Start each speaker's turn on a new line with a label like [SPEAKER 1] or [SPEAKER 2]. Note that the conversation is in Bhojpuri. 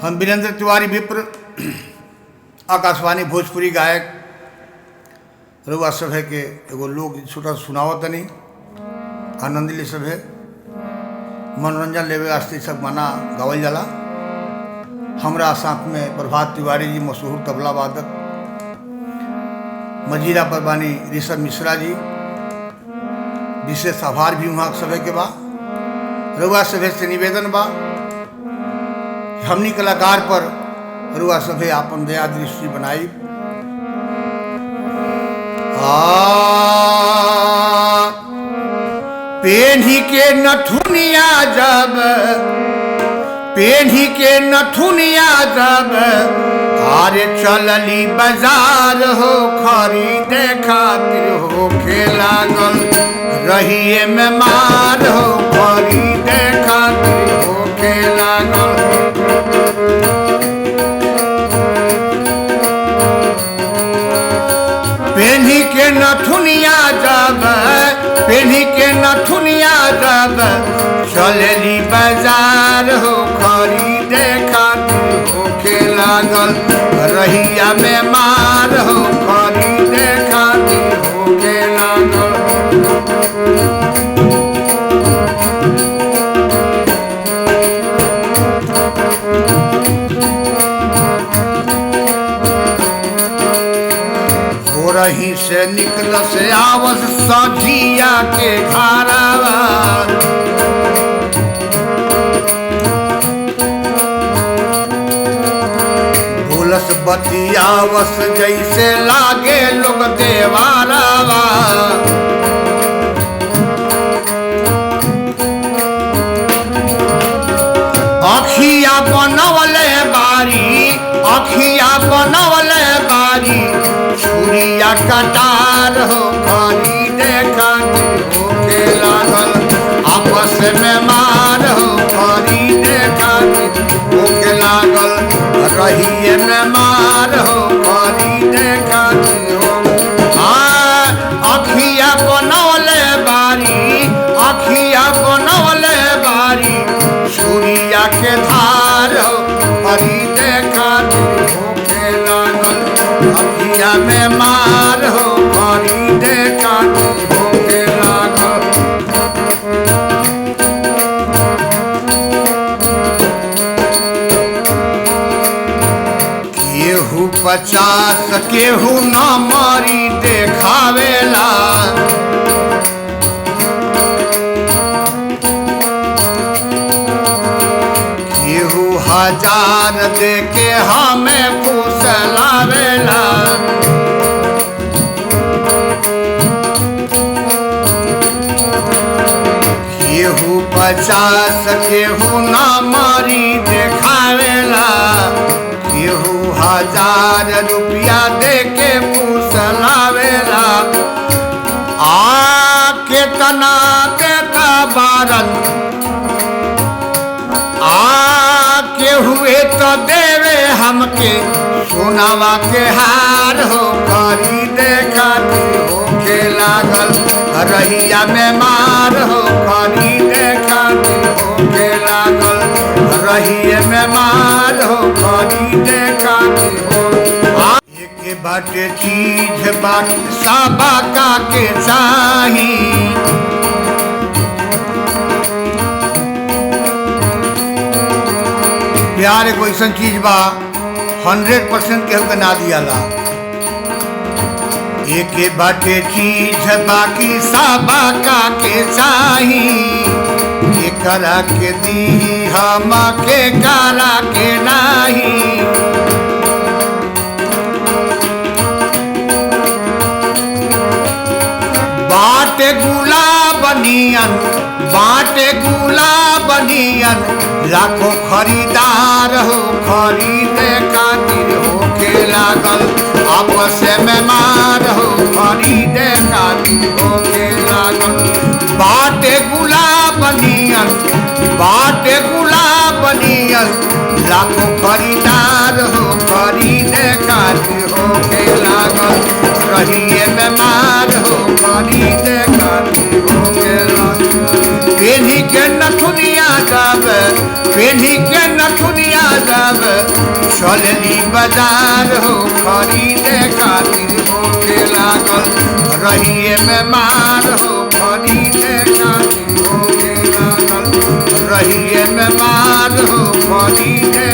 [SPEAKER 1] हम वीरेंद्र तिवारी विप्र आकाशवाणी भोजपुरी गायक रउआ सभे के एगो लोक छोटा सुनावत तनी आनंद ले सभे मनोरंजन लेवे वास्ते सब गाना गावल जाला। हमरा साथ में प्रभात तिवारी जी मशहूर तबला वादक, मजीरा पर बानी ऋषभ मिश्रा जी, विशेष आभार भी वहाँ सभे के बा। रउआ सभे से निवेदन बा हमनी कलाकार पर रुआ सभे आपन दया दृष्टि बनाई। पेढ़ी के नथुनिया जब पेढ़ी के नथुनिया जब आरे चलली बाजार हो खरीदे खातिर हो के लागल रहिए में मार हो खरीदे खातिर हो के लागल। पेढ़ी के नथुनिया जब पेढ़ी के नथुनिया जब चलली बाजार हो खरीदे खातिर हो के लागल रहिया में मार हो खरीदे खातिर हो के लागल। रही से निकल से आवस सझिया के घरवा भूलस बतियावस जैसे लागे लोग देवारावा। अखिया बनवले बारी अखिया बनवले बारी छुरिया कटार हो खरीदे खातिर हो के लागल आपस में मार हो खरीदे खातिर हो के लागल रहिए में मार हो खरीदे खातिर हो। अखिया बनवले बारी अखिया बनवले बारी छुरिया के धार हो खरीदे खातिर हो के लागल अखिया में मार हो खरीदे खातिर हो के लागल। केहू 50 केहू न मरी देखावेला केहू 1000 दे के हमें फुसलावेला। केहू 50 केहू न मरी देखावेला केहू 1000 रुपया दे के फुसलावेला। केतना देता बारन केहू तो देवे हमके सोनावा के हार हो खरीदे खातिर हो के लागल रहिया में मार हो खरीदे खातिर हो के लागल रहिए में मार हो खरीदे खातिर हो। एक बाटे चीज बाट साबा का के चाही प्यार एक ऐसा चीज बा 100% केहू के ना दियाला। एक बाटे चीज बाकी साबा का के चाही एकरा के दी हम के करा के नाही। बाटे गुलाब नियन बाटे गुलाब नियन लाखों खरीदार हो खरीदे खातिर हो के लागल आपस में मार हो खरीदे खातिर हो के लागल। बाटे गुलाब नियन लाखों खरीदार हो खरीदे खातिर हो के लागल रहिए में मार हो खरीदे खातिर हो के लागल। पेढ़ी के नथुनिया जब पेढ़ी के नथुनिया जब चलली बाजार हो खरीदे खातिर होके लागल रहिए में मार हो खरीदे खातिर होके लागल रहिए में मार हो खरीदे